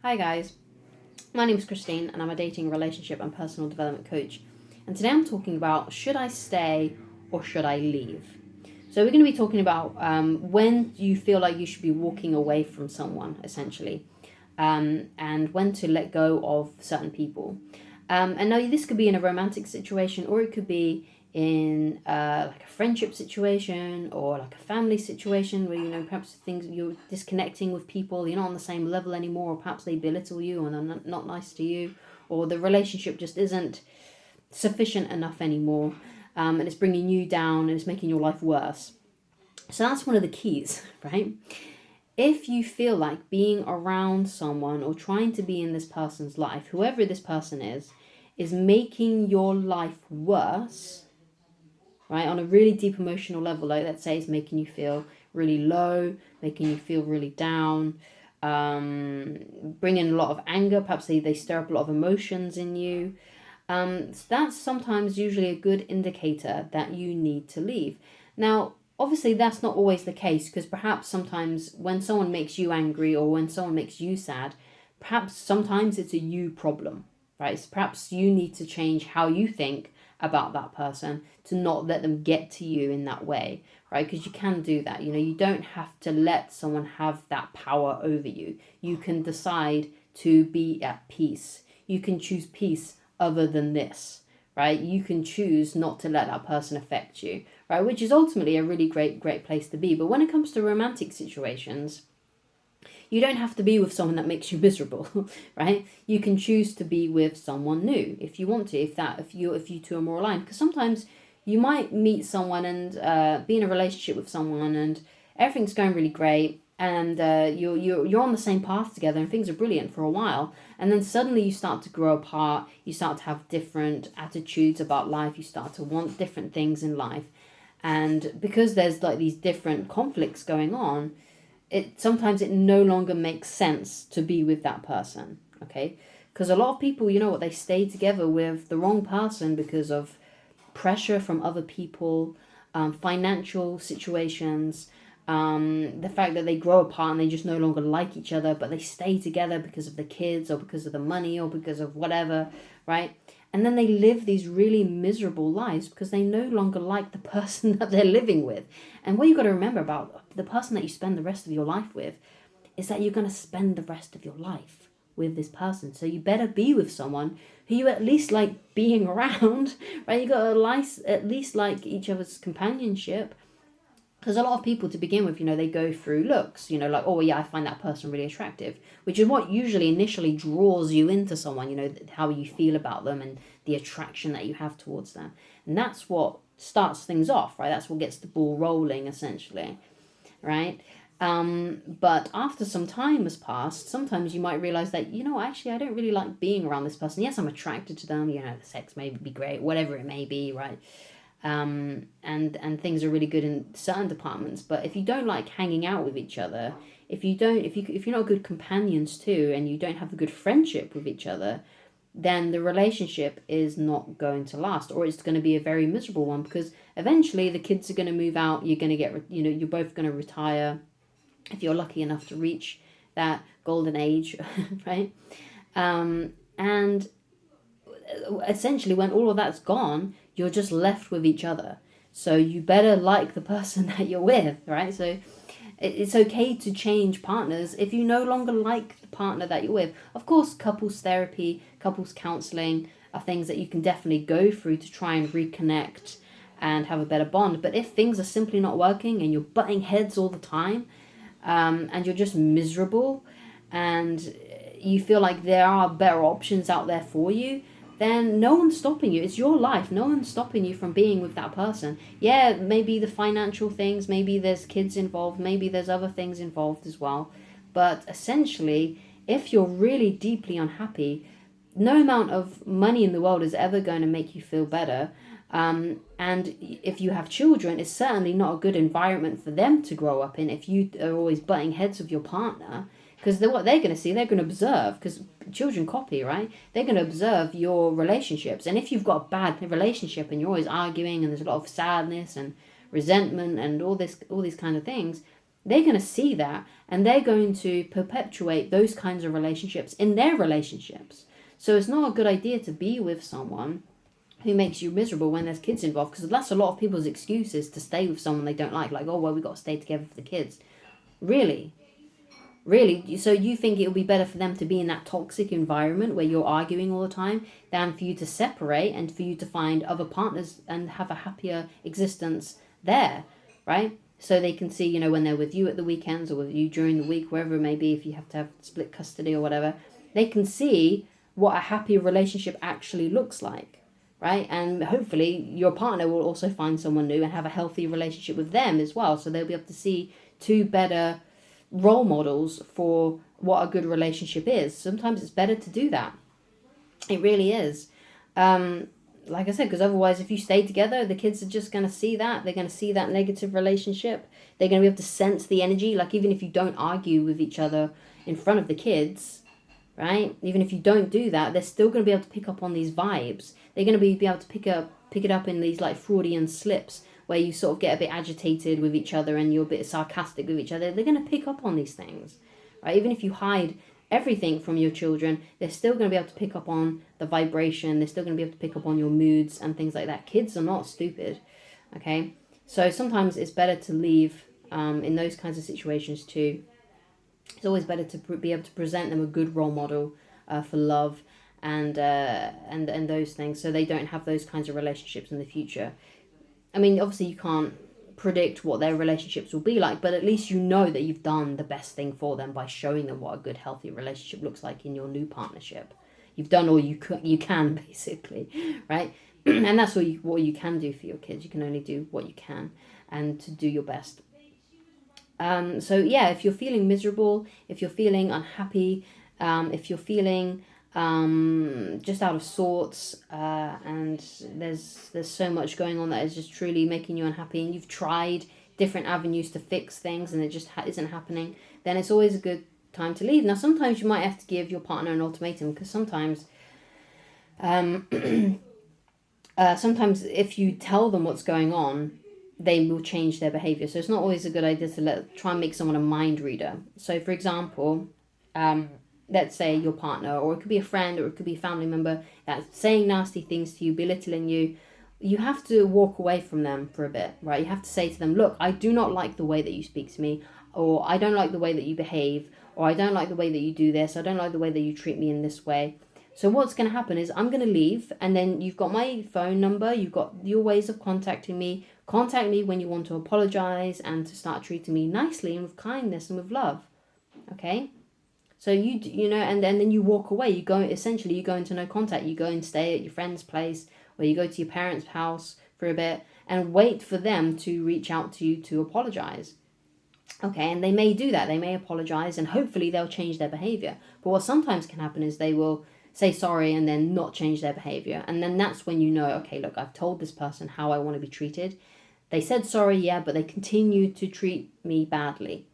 Hi guys, my name is Christine and I'm a dating, relationship and personal development coach. And today I'm talking about should I stay or should I leave? So we're going to be talking about when you feel like you should be walking away from someone, essentially, and when to let go of certain people. And now this could be in a romantic situation, or it could be in like a friendship situation, or like a family situation where perhaps things you're disconnecting with people, you're not on the same level anymore, or perhaps they belittle you and they're not nice to you, or the relationship just isn't sufficient enough anymore, and it's bringing you down and it's making your life worse. So that's one of the keys, right? If you feel like being around someone or trying to be in this person's life, whoever this person is making your life worse, right? On a really deep emotional level, like let's say it's making you feel really low, making you feel really down, bringing a lot of anger, perhaps they stir up a lot of emotions in you. So that's sometimes usually a good indicator that you need to leave. Now, obviously, that's not always the case because perhaps sometimes when someone makes you angry or when someone makes you sad, perhaps sometimes it's a you problem, right? So perhaps you need to change how you think about that person to not let them get to you in that way, right? Because you can do that. You don't have to let someone have that power over you. You can decide to be at peace. You can choose peace other than this, right? You can choose not to let that person affect you, right? Which is ultimately a really great place to be. But when it comes to romantic situations, you don't have to be with someone that makes you miserable, right? You can choose to be with someone new if you want to, if you two are more aligned. Because sometimes you might meet someone and be in a relationship with someone and everything's going really great, and you're on the same path together and things are brilliant for a while, and then suddenly you start to grow apart, you start to have different attitudes about life, you start to want different things in life, and because there's like these different conflicts going on, it no longer makes sense to be with that person. Okay, because a lot of people, they stay together with the wrong person because of pressure from other people, financial situations, the fact that they grow apart and they just no longer like each other, but they stay together because of the kids or because of the money or because of whatever, right? And then they live these really miserable lives because they no longer like the person that they're living with. And what you got to remember about the person that you spend the rest of your life with is that you're going to spend the rest of your life with this person. So you better be with someone who you at least like being around, right? You got to at least like each other's companionship. Because a lot of people to begin with, they go through looks, like, oh yeah, I find that person really attractive, which is what usually initially draws you into someone, how you feel about them and the attraction that you have towards them. And that's what starts things off, right? That's what gets the ball rolling, essentially, right? But after some time has passed, sometimes you might realize that, actually, I don't really like being around this person. Yes, I'm attracted to them, the sex may be great, whatever it may be, right? And things are really good in certain departments. But if you don't like hanging out with each other, if you're not good companions too, and you don't have a good friendship with each other, then the relationship is not going to last, or it's going to be a very miserable one because eventually the kids are going to move out. You're going to get, you're both going to retire if you're lucky enough to reach that golden age, right? And essentially when all of that's gone, you're just left with each other. So you better like the person that you're with, right? So it's okay to change partners if you no longer like the partner that you're with. Of course, couples therapy, couples counseling are things that you can definitely go through to try and reconnect and have a better bond. But if things are simply not working and you're butting heads all the time, and you're just miserable and you feel like there are better options out there for you, then no one's stopping you. It's your life. No one's stopping you from being with that person. Yeah, maybe the financial things, maybe there's kids involved, maybe there's other things involved as well. But essentially, if you're really deeply unhappy, no amount of money in the world is ever going to make you feel better. And if you have children, it's certainly not a good environment for them to grow up in if you are always butting heads with your partner. Because what they're going to see, they're going to observe, because children copy, right? They're going to observe your relationships. And if you've got a bad relationship and you're always arguing and there's a lot of sadness and resentment and all these kind of things, they're going to see that, and they're going to perpetuate those kinds of relationships in their relationships. So it's not a good idea to be with someone who makes you miserable when there's kids involved, because that's a lot of people's excuses to stay with someone they don't like, oh, well, we got to stay together for the kids. Really? Really? So you think it would be better for them to be in that toxic environment where you're arguing all the time than for you to separate and for you to find other partners and have a happier existence there, right? So they can see, when they're with you at the weekends or with you during the week, wherever it may be, if you have to have split custody or whatever, they can see what a happy relationship actually looks like, right? And hopefully your partner will also find someone new and have a healthy relationship with them as well. So they'll be able to see two better role models for what a good relationship is. Sometimes it's better to do that. It really is. Like I said, because otherwise if you stay together, the kids are just going to see that. They're going to see that negative relationship. They're going to be able to sense the energy. Like even if you don't argue with each other in front of the kids, right? Even if you don't do that, they're still going to be able to pick up on these vibes. They're going to be able to pick it up in these like Freudian slips where you sort of get a bit agitated with each other and you're a bit sarcastic with each other. They're going to pick up on these things, right? Even if you hide everything from your children, they're still going to be able to pick up on the vibration. They're still going to be able to pick up on your moods and things like that. Kids are not stupid, okay? So sometimes it's better to leave in those kinds of situations too. It's always better to be able to present them a good role model for love and those things, so they don't have those kinds of relationships in the future. I mean, obviously you can't predict what their relationships will be like, but at least you know that you've done the best thing for them by showing them what a good, healthy relationship looks like in your new partnership. You've done all you can, basically, right? And that's what you can do for your kids. You can only do what you can and to do your best. So yeah, if you're feeling miserable, if you're feeling unhappy, if you're feeling just out of sorts, and there's so much going on that is just truly making you unhappy, and you've tried different avenues to fix things and it just isn't happening, then it's always a good time to leave. Now sometimes you might have to give your partner an ultimatum, because sometimes sometimes if you tell them what's going on, they will change their behavior. So it's not always a good idea to try and make someone a mind reader. So for example, let's say your partner, or it could be a friend, or it could be a family member that's saying nasty things to you, belittling you. You have to walk away from them for a bit, right? You have to say to them, look, I do not like the way that you speak to me, or I don't like the way that you behave, or I don't like the way that you do this, I don't like the way that you treat me in this way. So what's going to happen is I'm going to leave, and then you've got my phone number, you've got your ways of contacting me. Contact me when you want to apologize and to start treating me nicely and with kindness and with love, okay? So you know, and then you walk away. You go into no contact. You go and stay at your friend's place, or you go to your parents' house for a bit and wait for them to reach out to you to apologize. Okay, and they may do that. They may apologize, and hopefully they'll change their behavior. But what sometimes can happen is they will say sorry and then not change their behavior. And then that's when you know, okay, look, I've told this person how I want to be treated. They said sorry, yeah, but they continue to treat me badly.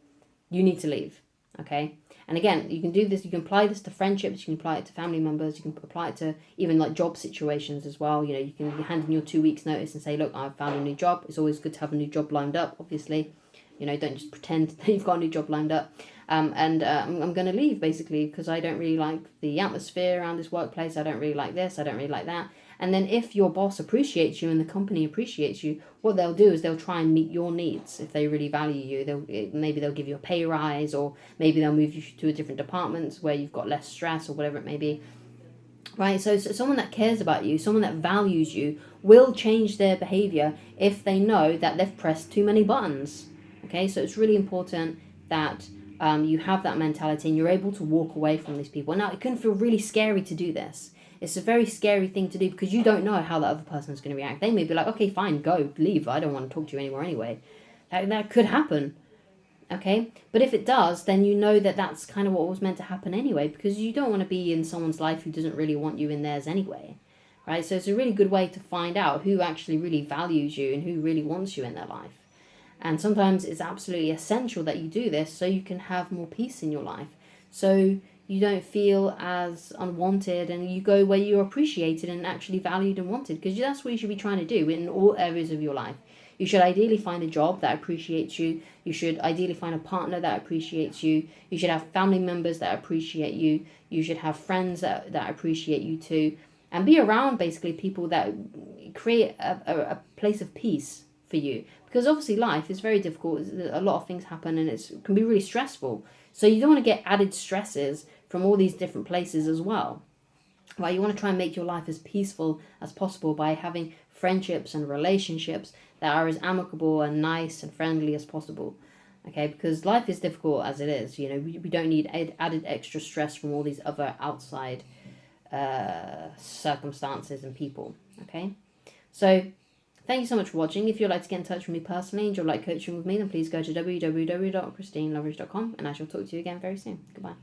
You need to leave, okay? And again, you can do this, you can apply this to friendships, you can apply it to family members, you can apply it to even like job situations as well. You know, you can hand in your 2 weeks notice and say, look, I've found a new job. It's always good to have a new job lined up, obviously. You know, don't just pretend that you've got a new job lined up. I'm going to leave, basically, because I don't really like the atmosphere around this workplace. I don't really like this. I don't really like that. And then if your boss appreciates you and the company appreciates you, what they'll do is they'll try and meet your needs. If they really value you, maybe they'll give you a pay rise, or maybe they'll move you to a different department where you've got less stress or whatever it may be. Right, so someone that cares about you, someone that values you, will change their behavior if they know that they've pressed too many buttons. Okay, so it's really important that you have that mentality and you're able to walk away from these people. Now, it can feel really scary to do this. It's a very scary thing to do because you don't know how the other person is going to react. They may be like, okay, fine, go, leave. I don't want to talk to you anymore anyway. That could happen. Okay, but if it does, then you know that that's kind of what was meant to happen anyway, because you don't want to be in someone's life who doesn't really want you in theirs anyway, right? So it's a really good way to find out who actually really values you and who really wants you in their life. And sometimes it's absolutely essential that you do this so you can have more peace in your life, so you don't feel as unwanted and you go where you're appreciated and actually valued and wanted, because that's what you should be trying to do in all areas of your life. You should ideally find a job that appreciates you. You should ideally find a partner that appreciates you. You should have family members that appreciate you. You should have friends that appreciate you too. And be around basically people that create a place of peace for you. Because obviously life is very difficult. A lot of things happen and it can be really stressful. So you don't want to get added stresses from all these different places as well. Right? You want to try and make your life as peaceful as possible by having friendships and relationships that are as amicable and nice and friendly as possible. Okay, because life is difficult as it is. You know, we don't need added extra stress from all these other outside circumstances and people. Okay, so thank you so much for watching. If you'd like to get in touch with me personally and you'd like coaching with me, then please go to www.christineloveridge.com and I shall talk to you again very soon. Goodbye.